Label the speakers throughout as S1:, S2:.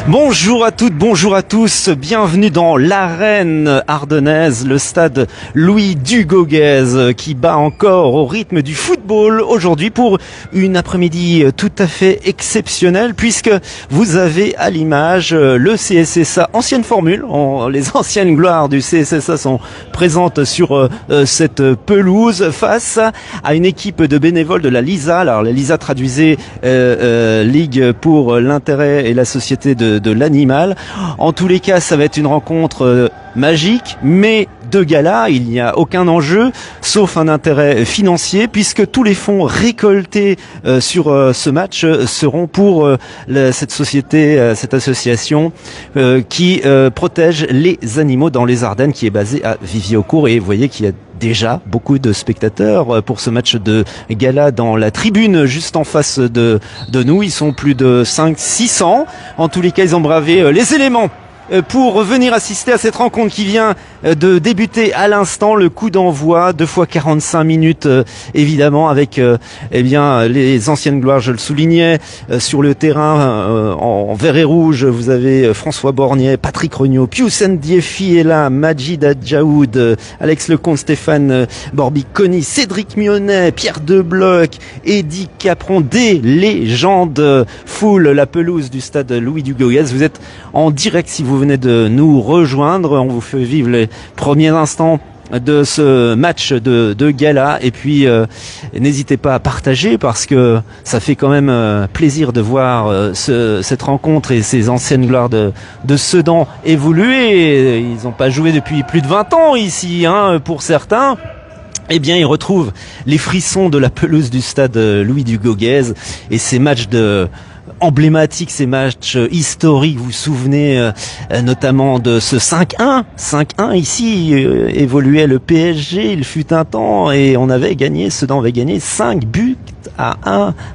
S1: Bonjour à toutes, bonjour à tous, bienvenue dans l'arène ardennaise, le stade Louis Dugauguez qui bat encore au rythme du football aujourd'hui pour une après-midi tout à fait exceptionnelle puisque vous avez à l'image le CSSA, ancienne formule, les anciennes gloires du CSSA sont présentes sur cette pelouse face à une équipe de bénévoles de la LISA. Alors la LISA traduisait Ligue pour l'intérêt et la société de l'animal. En tous les cas, ça va être une rencontre magique, mais de gala, il n'y a aucun enjeu, sauf un intérêt financier, puisque tous les fonds récoltés sur ce match seront pour cette société, cette association qui protège les animaux dans les Ardennes, qui est basée à Vivier-au-Court. Et vous voyez qu'il y a déjà beaucoup de spectateurs pour ce match de gala dans la tribune juste en face de nous. Ils sont plus de 500-600. En tous les cas, ils ont bravé les éléments pour venir assister à cette rencontre qui vient de débuter à l'instant. Le coup d'envoi, 2 fois 45 minutes évidemment, avec eh bien les anciennes gloires, je le soulignais, sur le terrain en vert et rouge. Vous avez François Bornier, Patrick Regnault, Pius Ndiefi est là, Majid Adjaoud, Alex Lecomte, Stéphane Borbiconi, Cédric Mionnet, Pierre Debloc, Eddy Capron, des légendes foule la pelouse du stade Louis Dugauguez. Vous êtes en direct si vous venez de nous rejoindre. On vous fait vivre les premiers instants de ce match de gala et puis n'hésitez pas à partager parce que ça fait quand même plaisir de voir cette rencontre et ces anciennes gloires de Sedan évoluer. Ils n'ont pas joué depuis plus de 20 ans ici, pour certains. Eh bien, ils retrouvent les frissons de la pelouse du stade Louis Dugauguez et ces matchs emblématiques, ces matchs historiques. Vous vous souvenez notamment de ce 5-1 ici, évoluait le PSG, il fut un temps et Sedan avait gagné 5-1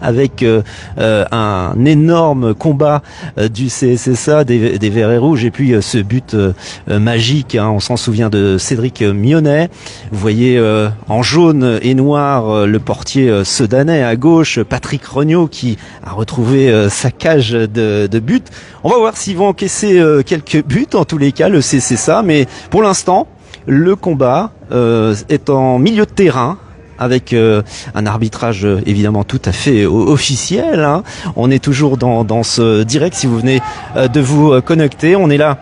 S1: avec un énorme combat du CSSA, des Verts et Rouges, et puis ce but magique, on s'en souvient, de Cédric Mionnet. Vous voyez en jaune et noir le portier sedanais à gauche, Patrick Regnault, qui a retrouvé sa cage de but. On va voir s'ils vont encaisser quelques buts, en tous les cas, le CSSA, mais pour l'instant, le combat est en milieu de terrain, avec un arbitrage évidemment tout à fait officiel. On est toujours dans ce direct, si vous venez de vous connecter. On est là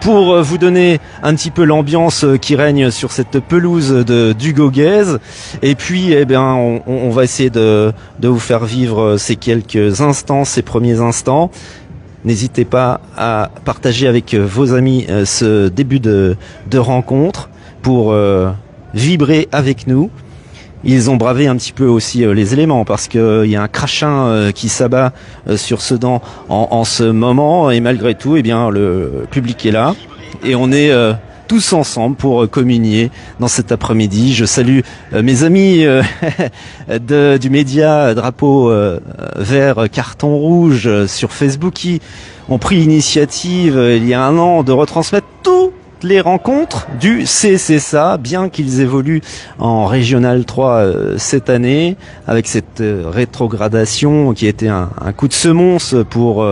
S1: pour vous donner un petit peu l'ambiance qui règne sur cette pelouse de Dugauguez. Et puis, on va essayer de vous faire vivre ces quelques instants, ces premiers instants. N'hésitez pas à partager avec vos amis ce début de rencontre pour vibrer avec nous. Ils ont bravé un petit peu aussi les éléments parce qu'il y a un crachin qui s'abat sur Sedan en ce moment, et malgré tout, le public est là et on est tous ensemble pour communier dans cet après-midi. Je salue mes amis du média Drapeau Vert Carton Rouge sur Facebook qui ont pris l'initiative il y a un an de retransmettre tout les rencontres du CSSA, bien qu'ils évoluent en Régional 3 cette année, avec cette rétrogradation qui a été un coup de semonce pour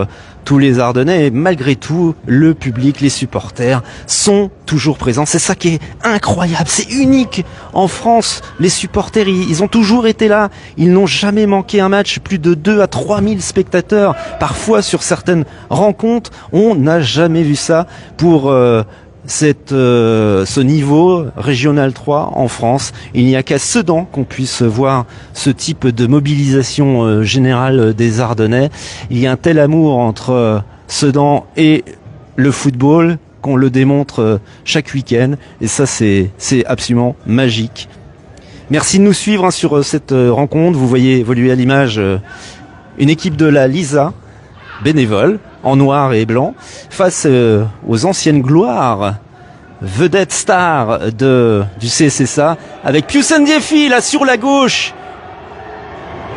S1: tous les Ardennais. Et malgré tout, le public, les supporters sont toujours présents. C'est ça qui est incroyable, c'est unique en France. Les supporters, ils ont toujours été là. Ils n'ont jamais manqué un match. Plus de 2 à 3 000 spectateurs, parfois sur certaines rencontres. On n'a jamais vu ça pour ce niveau Régional 3 en France. Il n'y a qu'à Sedan qu'on puisse voir ce type de mobilisation générale des Ardennais. Il y a un tel amour entre Sedan et le football qu'on le démontre chaque week-end, et ça c'est absolument magique. Merci de nous suivre sur cette rencontre. Vous voyez évoluer à l'image une équipe de la LISA bénévole en noir et blanc face aux anciennes gloires, vedette star du CSSA, avec Pius Ndiefi là sur la gauche.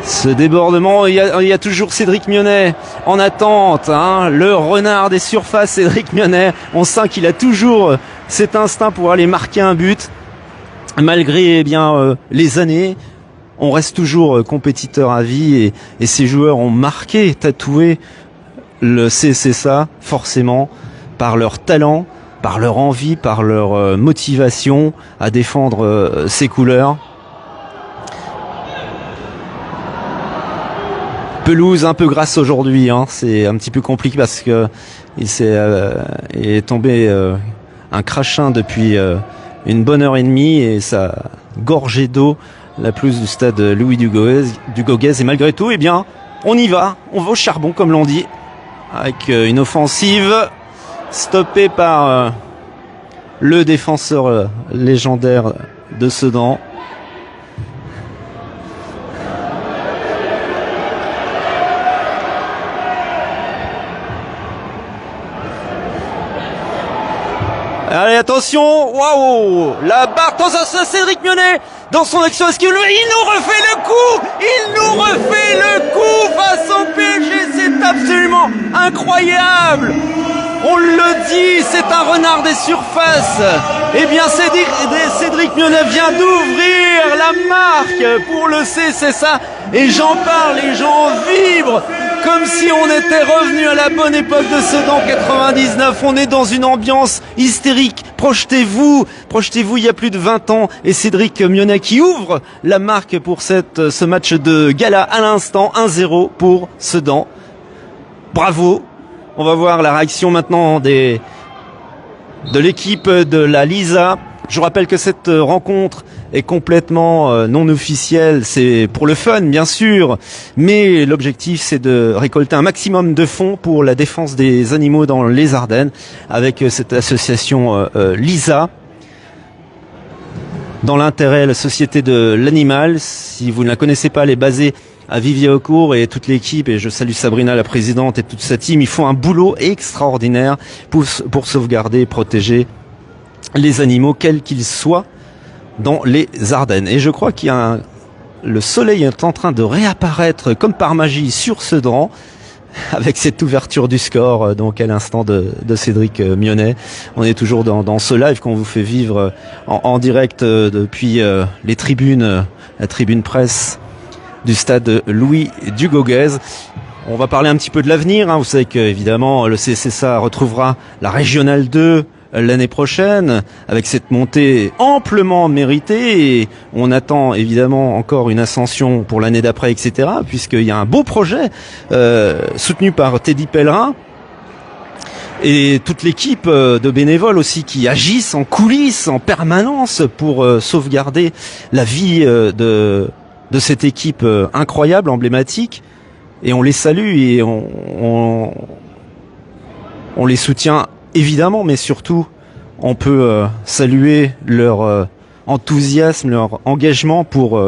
S1: Ce débordement, il y a toujours Cédric Mionnet en attente, le renard des surfaces, Cédric Mionnet. On sent qu'il a toujours cet instinct pour aller marquer un but, malgré les années. On reste toujours compétiteur à vie, et ces joueurs ont marqué, tatoué le CSSA, forcément, par leur talent, par leur envie, par leur motivation à défendre ses couleurs. Pelouse un peu grasse aujourd'hui, hein. C'est un petit peu compliqué parce que il est tombé un crachin depuis une bonne heure et demie et ça a gorgé d'eau la pelouse du stade Louis Dugauguez. Et malgré tout, eh bien, on y va, on va au charbon comme l'on dit, avec une offensive stoppée par le défenseur légendaire de Sedan. Allez, attention, waouh, la barre, attention, Cédric Mionnet dans son action, est-ce qu'il nous refait le coup face au PSG, c'est absolument incroyable. On le dit, c'est un renard des surfaces. Eh bien, Cédric Mionnet vient d'ouvrir la marque pour le CSSA et j'en parle, les gens vibrent comme si on était revenu à la bonne époque de Sedan 99. On est dans une ambiance hystérique. Projetez-vous, il y a plus de 20 ans et Cédric Mionnet qui ouvre la marque pour ce match de gala à l'instant, 1-0 pour Sedan. Bravo. On va voir la réaction maintenant de l'équipe de la Lisa. Je vous rappelle que cette rencontre est complètement non officielle, c'est pour le fun bien sûr, mais l'objectif c'est de récolter un maximum de fonds pour la défense des animaux dans les Ardennes avec cette association Lisa. Dans l'intérêt, la Société de l'Animal, si vous ne la connaissez pas, elle est basée à Vivier-au-Court et toute l'équipe, et je salue Sabrina la présidente et toute sa team, ils font un boulot extraordinaire pour sauvegarder et protéger les animaux, quels qu'ils soient, dans les Ardennes. Et je crois le soleil est en train de réapparaître comme par magie sur Sedan, avec cette ouverture du score, donc à l'instant de Cédric Mionnet. On est toujours dans ce live qu'on vous fait vivre en direct depuis les tribunes, la tribune presse du stade Louis Dugauguez. On va parler un petit peu de l'avenir, hein. Vous savez qu'évidemment le CSSA retrouvera la Régionale 2 l'année prochaine avec cette montée amplement méritée et on attend évidemment encore une ascension pour l'année d'après, etc., puisqu'il y a un beau projet soutenu par Teddy Pellerin et toute l'équipe de bénévoles aussi qui agissent en coulisses en permanence pour sauvegarder la vie de cette équipe incroyable, emblématique, et on les salue et on les soutient évidemment, mais surtout on peut saluer leur enthousiasme, leur engagement pour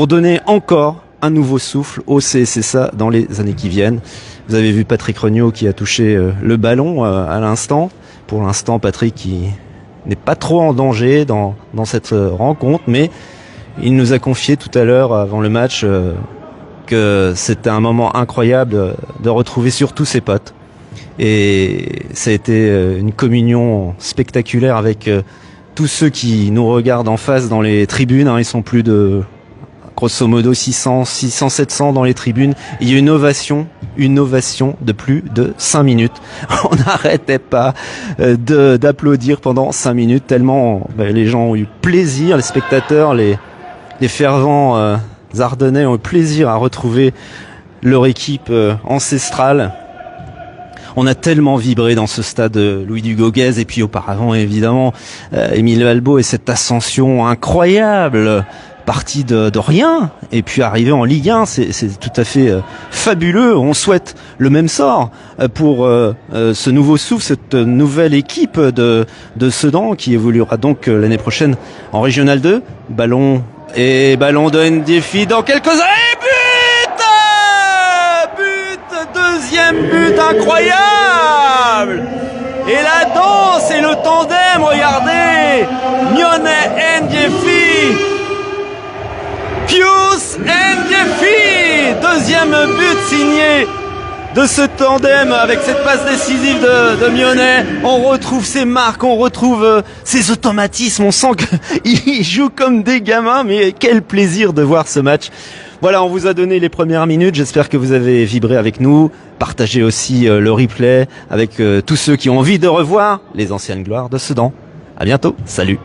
S1: donner encore un nouveau souffle au CSSA dans les années qui viennent. Vous avez vu Patrick Regnault qui a touché le ballon à l'instant. Pour l'instant, Patrick qui n'est pas trop en danger dans cette rencontre, mais il nous a confié tout à l'heure avant le match que c'était un moment incroyable de retrouver surtout ses potes. Et ça a été une communion spectaculaire avec tous ceux qui nous regardent en face dans les tribunes, hein. Ils sont plus de grosso modo 700 dans les tribunes. Il y a une ovation de plus de 5 minutes. On n'arrêtait pas d'applaudir pendant 5 minutes tellement les gens ont eu plaisir, les spectateurs, les fervents Ardennais ont eu plaisir à retrouver leur équipe ancestrale. On a tellement vibré dans ce stade Louis Dugauguez et puis auparavant évidemment Émile Albo et cette ascension incroyable, parti de rien et puis arrivé en Ligue 1, c'est tout à fait fabuleux. On souhaite le même sort pour ce nouveau souffle, cette nouvelle équipe de Sedan qui évoluera donc l'année prochaine en Régionale 2. Ballon de Ndiefi dans quelques années. Deuxième but incroyable. Et la danse et le tandem, regardez. Mionnet Ndiefi. Pius Ndiefi. Deuxième but signé de ce tandem avec cette passe décisive de Mionnet. On retrouve ses marques, on retrouve ses automatismes. On sent qu'ils jouent comme des gamins, mais quel plaisir de voir ce match. Voilà, on vous a donné les premières minutes. J'espère que vous avez vibré avec nous. Partagez aussi le replay avec tous ceux qui ont envie de revoir les anciennes gloires de Sedan. À bientôt. Salut.